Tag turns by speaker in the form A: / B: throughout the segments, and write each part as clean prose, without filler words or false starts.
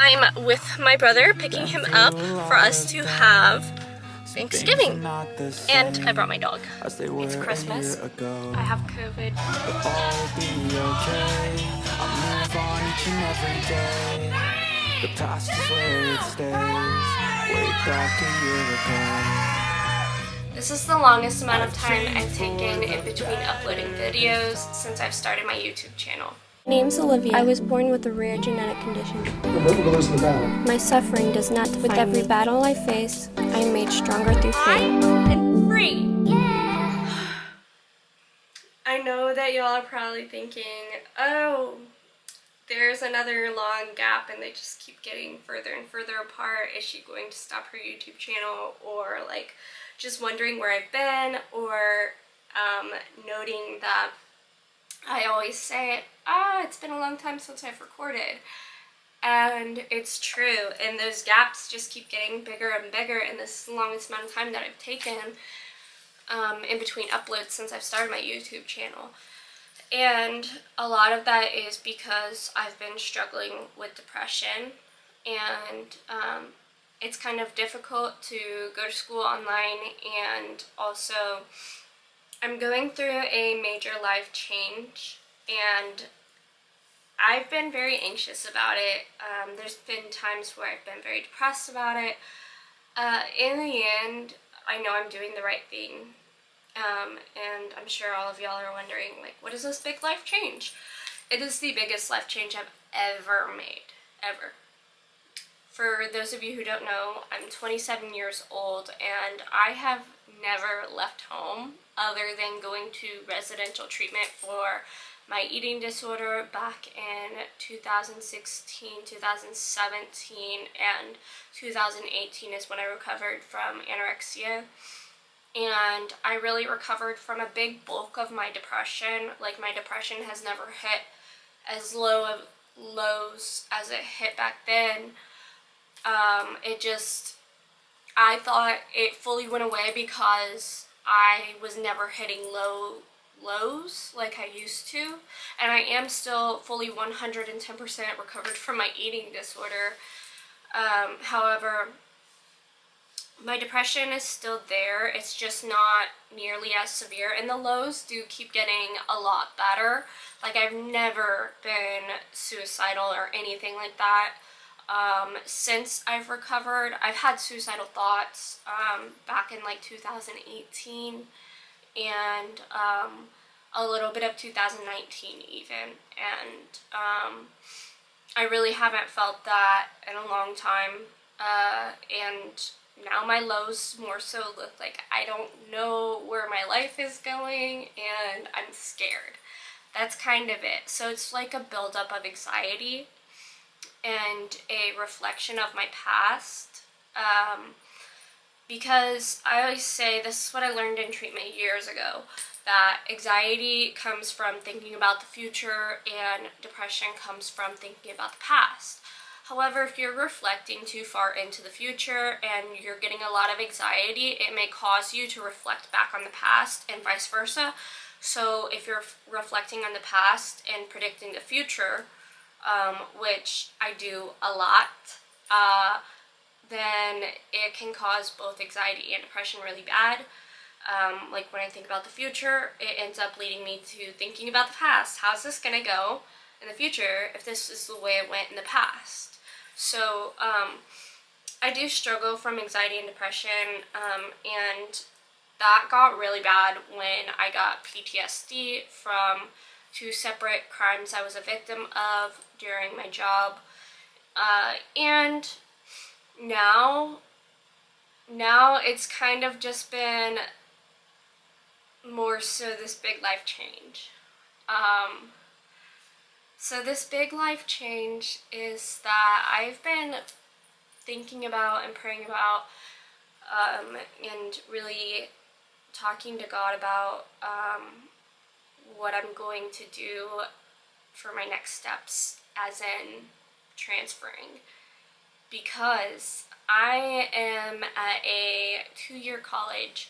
A: I'm with my brother picking him up for us to have Thanksgiving. And I brought my dog. It's Christmas. I have COVID. The past is where it stays. Way back a year ago. This is the longest amount of time I've taken in between uploading videos since I've started my YouTube channel. My name's Olivia. I was born with a rare genetic condition. My suffering does not define me. With every battle I face, I am made stronger through faith. And free! Yeah! I know that y'all are probably thinking, oh, there's another long gap and they just keep getting further and further apart. Is she going to stop her YouTube channel? Or like just wondering where I've been, or noting that I always say, it's been a long time since I've recorded. And it's true, and those gaps just keep getting bigger and bigger, and this is the longest amount of time that I've taken in between uploads since I've started my YouTube channel. And a lot of that is because I've been struggling with depression, and it's kind of difficult to go to school online, and also I'm going through a major life change, and I've been very anxious about it. There's been times where I've been very depressed about it. In the end, I know I'm doing the right thing. And I'm sure all of y'all are wondering, like, what is this big life change? It is the biggest life change I've ever made, ever. For those of you who don't know, I'm 27 years old, and I have never left home other than going to residential treatment for my eating disorder back in 2016, 2017, and 2018 is when I recovered from anorexia. And I really recovered from a big bulk of my depression. Like, my depression has never hit as low of lows as it hit back then. I thought it fully went away because I was never hitting lows like I used to. And I am still fully 110% recovered from my eating disorder. However, my depression is still there. It's just not nearly as severe, and the lows do keep getting a lot better. Like, I've never been suicidal or anything like that. Since I've recovered, I've had suicidal thoughts back in like 2018 and a little bit of 2019 even, and I really haven't felt that in a long time, and now my lows more so look like I don't know where my life is going, and I'm scared. That's kind of it. So it's like a buildup of anxiety and a reflection of my past, because I always say, this is what I learned in treatment years ago, that anxiety comes from thinking about the future and depression comes from thinking about the past. However, if you're reflecting too far into the future and you're getting a lot of anxiety, it may cause you to reflect back on the past and vice versa. So if you're reflecting on the past and predicting the future, which I do a lot, then it can cause both anxiety and depression really bad. Like, when I think about the future, it ends up leading me to thinking about the past. How's this gonna go in the future if this is the way it went in the past? So I do struggle from anxiety and depression, and that got really bad when I got PTSD from 2 separate crimes I was a victim of during my job, and now it's kind of just been more so this big life change. So this big life change is that I've been thinking about and praying about, and really talking to God about what I'm going to do for my next steps, as in transferring, because I am at a 2-year college,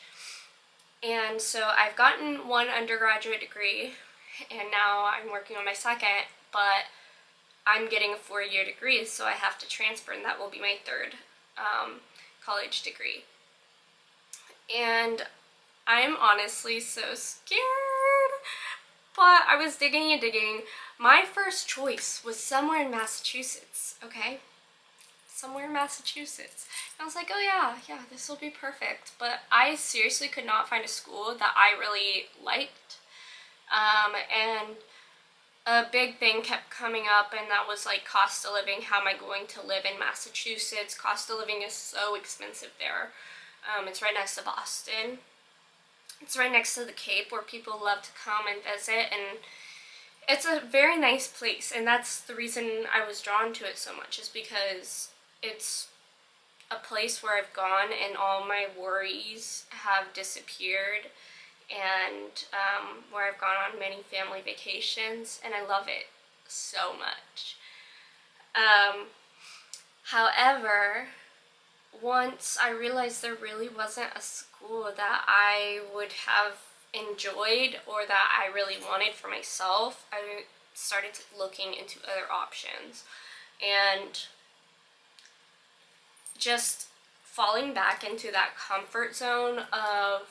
A: and so I've gotten 1 undergraduate degree and now I'm working on my second, but I'm getting a 4-year degree, so I have to transfer, and that will be my third college degree. And I'm honestly so scared, but I was digging and digging. My first choice was somewhere in Massachusetts, okay? Somewhere in Massachusetts. And I was like, oh yeah, this will be perfect. But I seriously could not find a school that I really liked. And a big thing kept coming up, and that was like cost of living. How am I going to live in Massachusetts? Cost of living is so expensive there. It's right next to Boston. It's right next to the Cape, where people love to come and visit, and it's a very nice place, and that's the reason I was drawn to it so much, is because it's a place where I've gone and all my worries have disappeared, and where I've gone on many family vacations, and I love it so much. However, once I realized there really wasn't a school that I would have enjoyed or that I really wanted for myself, I started looking into other options, and just falling back into that comfort zone of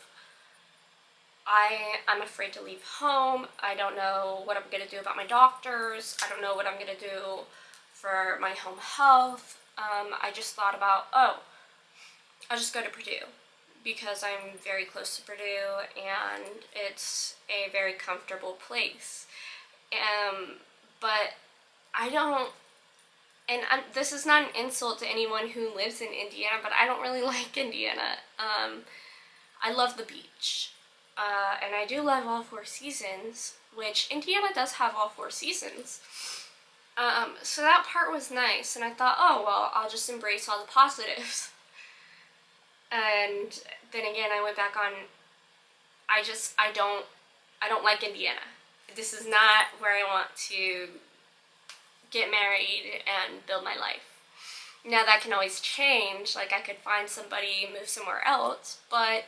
A: I'm afraid to leave home. I don't know what I'm going to do about my doctors. I don't know what I'm going to do for my home health. I just thought about, I'll just go to Purdue, because I'm very close to Purdue and it's a very comfortable place. But I don't, and this is not an insult to anyone who lives in Indiana, but I don't really like Indiana. I love the beach. And I do love all 4 seasons, which Indiana does have all 4 seasons. So that part was nice, and I thought, oh, well, I'll just embrace all the positives. And then again, I went back on, I don't like Indiana. This is not where I want to get married and build my life. Now that can always change, like I could find somebody, move somewhere else, but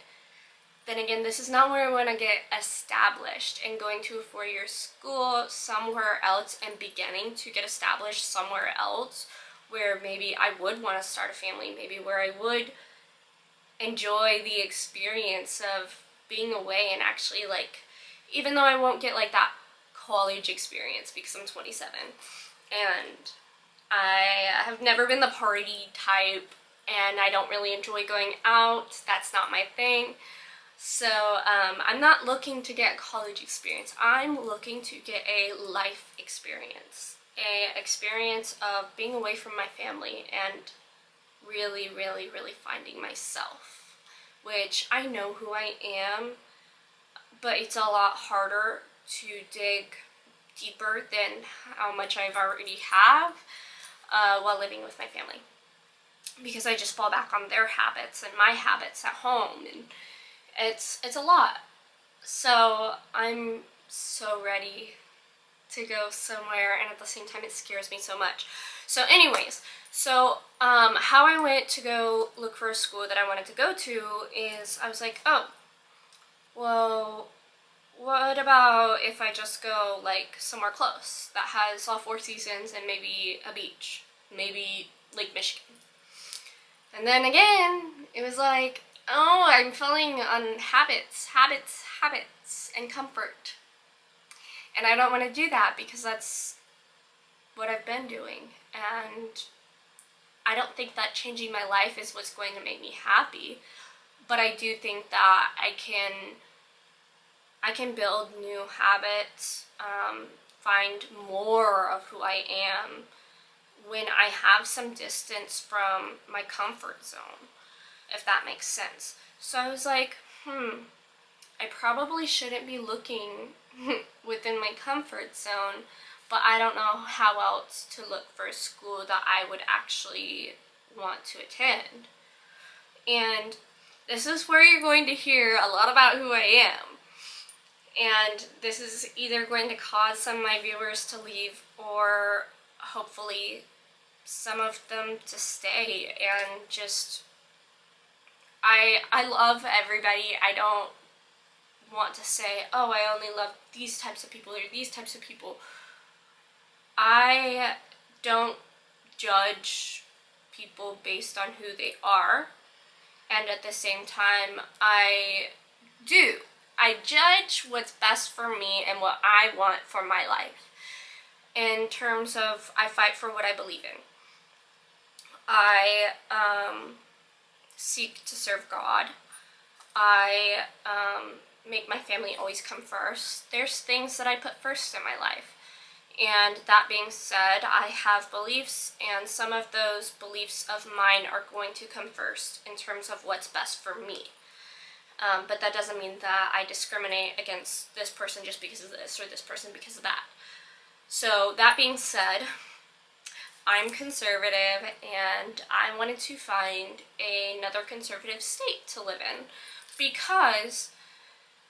A: then again, this is not where I want to get established, and going to a 4-year school somewhere else and beginning to get established somewhere else where maybe I would want to start a family, maybe where I would enjoy the experience of being away and actually, like, even though I won't get like that college experience because I'm 27 and I have never been the party type and I don't really enjoy going out, that's not my thing. So I'm not looking to get college experience. I'm looking to get a life experience, a experience of being away from my family and really, really, really finding myself, which I know who I am, but it's a lot harder to dig deeper than how much I've already have while living with my family, because I just fall back on their habits and my habits at home, and it's a lot. So I'm so ready to go somewhere, and at the same time it scares me so much. So anyways, so how I went to go look for a school that I wanted to go to is I was like, oh, well, what about if I just go like somewhere close that has all 4 seasons and maybe a beach, maybe Lake Michigan. And then again, it was like, oh, I'm falling on habits, and comfort. And I don't want to do that because that's what I've been doing. And I don't think that changing my life is what's going to make me happy. But I do think that I can build new habits, find more of who I am when I have some distance from my comfort zone, if that makes sense. So I was like, I probably shouldn't be looking within my comfort zone, but I don't know how else to look for a school that I would actually want to attend. And this is where you're going to hear a lot about who I am. And this is either going to cause some of my viewers to leave, or hopefully some of them to stay. And just, I love everybody. I don't want to say, oh, I only love these types of people or these types of people. I don't judge people based on who they are, and at the same time, I judge what's best for me and what I want for my life. In terms of, I fight for what I believe in. I seek to serve God. I make my family always come first. There's things that I put first in my life. And that being said, I have beliefs, and some of those beliefs of mine are going to come first in terms of what's best for me. But that doesn't mean that I discriminate against this person just because of this or this person because of that. So that being said, I'm conservative, and I wanted to find another conservative state to live in, because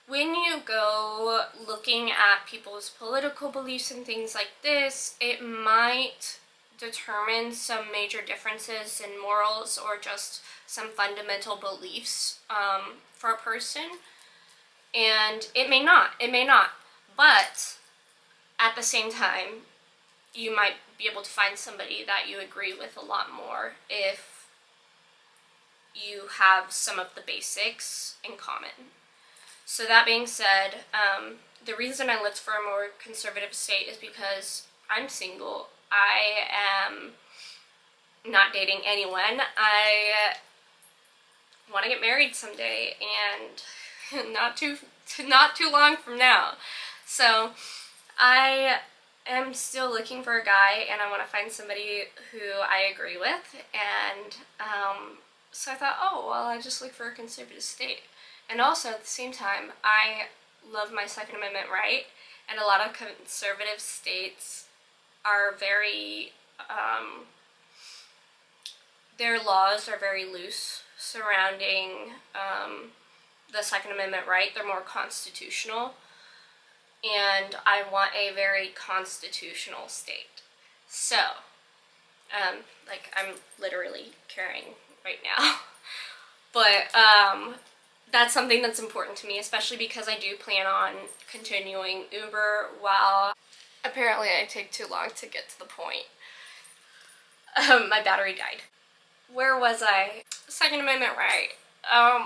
A: when you go looking at people's political beliefs and things like this, it might determine some major differences in morals or just some fundamental beliefs for a person, and it may not, but at the same time, you might be able to find somebody that you agree with a lot more if you have some of the basics in common. So that being said, the reason I looked for a more conservative state is because I'm single. I am not dating anyone. I want to get married someday, and not too long from now. So I am still looking for a guy, and I want to find somebody who I agree with, and so I thought, oh, well, I just look for a conservative state. And also, at the same time, I love my Second Amendment right, and a lot of conservative states are very, their laws are very loose surrounding the Second Amendment right. They're more constitutional, and I want a very constitutional state. So, like, I'm literally carrying right now. But, that's something that's important to me, especially because I do plan on continuing Uber while apparently I take too long to get to the point. My battery died. Where was I? Second Amendment right. I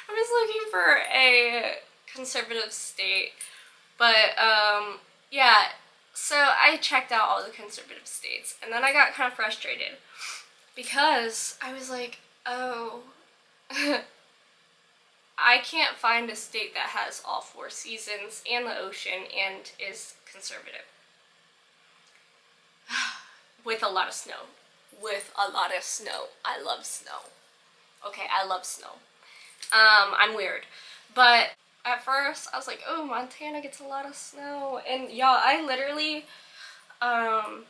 A: was looking for a conservative state, but yeah, so I checked out all the conservative states, and then I got kind of frustrated because I was like, oh, I can't find a state that has all 4 seasons and the ocean and is conservative. With a lot of snow. With a lot of snow. I love snow. Okay, I love snow. I'm weird. But at first, I was like, oh, Montana gets a lot of snow. And y'all, I literally, I'm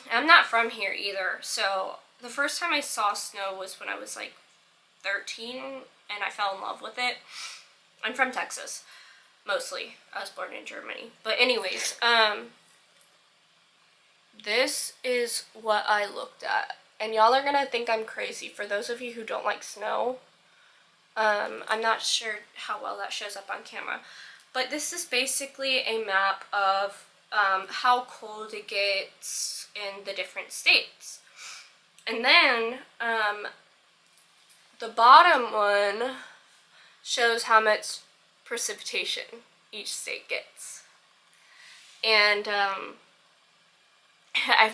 A: not from here either. So the first time I saw snow was when I was like 13, and I fell in love with it. I'm from Texas, mostly. I was born in Germany. But anyways, this is what I looked at. And y'all are gonna think I'm crazy. For those of you who don't like snow, I'm not sure how well that shows up on camera. But this is basically a map of how cold it gets in the different states. And then, the bottom one shows how much precipitation each state gets. And I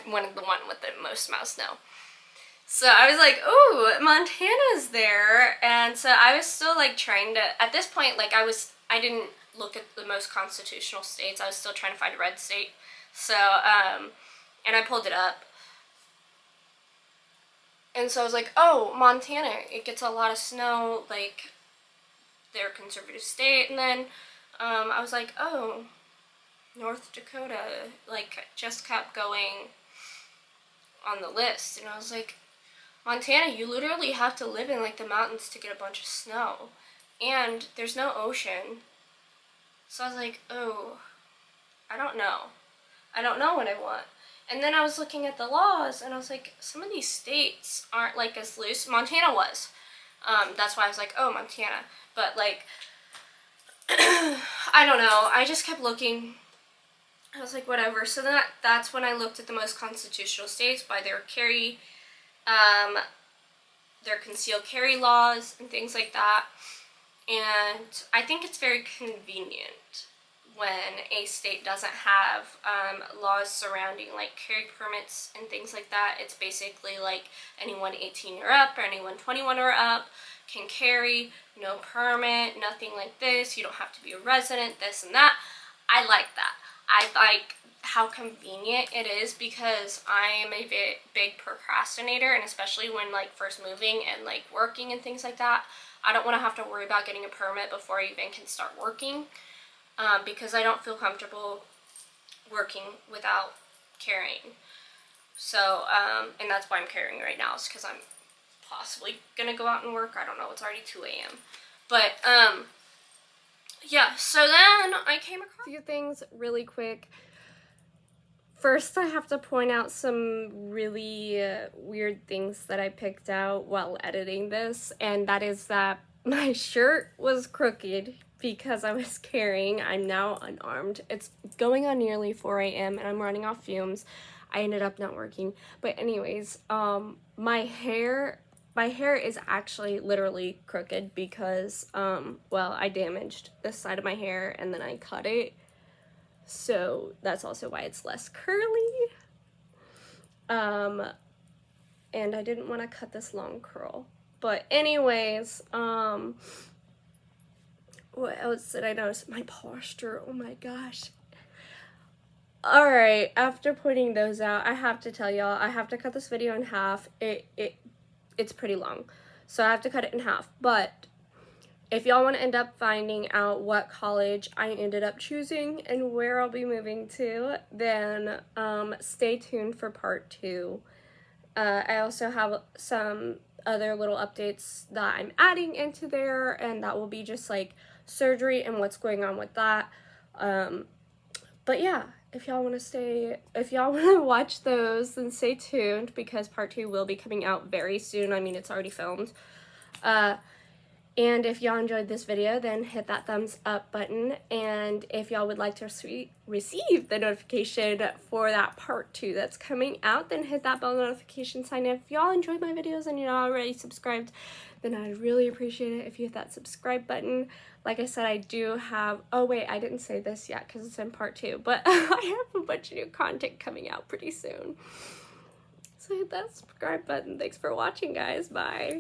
A: wanted the one with the most amount of snow. So I was like, ooh, Montana's there. And so I was still like trying to, at this point, like I didn't look at the most constitutional states. I was still trying to find a red state. So, and I pulled it up. And so I was like, oh, Montana, it gets a lot of snow, like, they're a conservative state. And then I was like, oh, North Dakota, like, just kept going on the list. And I was like, Montana, you literally have to live in, like, the mountains to get a bunch of snow. And there's no ocean. So I was like, oh, I don't know. I don't know what I want. And then I was looking at the laws, and I was like, some of these states aren't, like, as loose. Montana was. That's why I was like, oh, Montana. But, like, I don't know. I just kept looking. I was like, whatever. So that's when I looked at the most constitutional states by their concealed carry laws and things like that. And I think it's very convenient when a state doesn't have laws surrounding like carry permits and things like that. It's basically like anyone 18 or up or anyone 21 or up can carry, no permit, nothing like this. You don't have to be a resident, this and that. I like that. I like how convenient it is because I am a big procrastinator, and especially when like first moving and like working and things like that, I don't want to have to worry about getting a permit before I even can start working, because I don't feel comfortable working without carrying. So, and that's why I'm carrying right now, is because I'm possibly gonna go out and work. I don't know, it's already 2 a.m. But, yeah, so then I came across a few things really quick. First, I have to point out some really weird things that I picked out while editing this, and that is that my shirt was crooked because I was carrying. I'm now unarmed. It's going on nearly 4 a.m. and I'm running off fumes. I ended up not working. But anyways, my hair is actually literally crooked because, well, I damaged this side of my hair and then I cut it. So that's also why it's less curly. And I didn't want to cut this long curl. But anyways, what else did I notice? My posture, oh my gosh. Alright, after pointing those out, I have to tell y'all, I have to cut this video in half. It's pretty long, so I have to cut it in half. But if y'all want to end up finding out what college I ended up choosing and where I'll be moving to, then stay tuned for part 2. I also have some other little updates that I'm adding into there, and that will be just like surgery and what's going on with that. But yeah, if y'all want to watch those, then stay tuned because part 2 will be coming out very soon. I mean, it's already filmed. And if y'all enjoyed this video, then hit that thumbs up button. And if y'all would like to receive the notification for that part 2 that's coming out, then hit that bell notification sign. If y'all enjoyed my videos and you're not already subscribed, then I'd really appreciate it if you hit that subscribe button. Like I said, I do have, oh wait, I didn't say this yet because it's in part 2, but I have a bunch of new content coming out pretty soon. So hit that subscribe button. Thanks for watching, guys. Bye.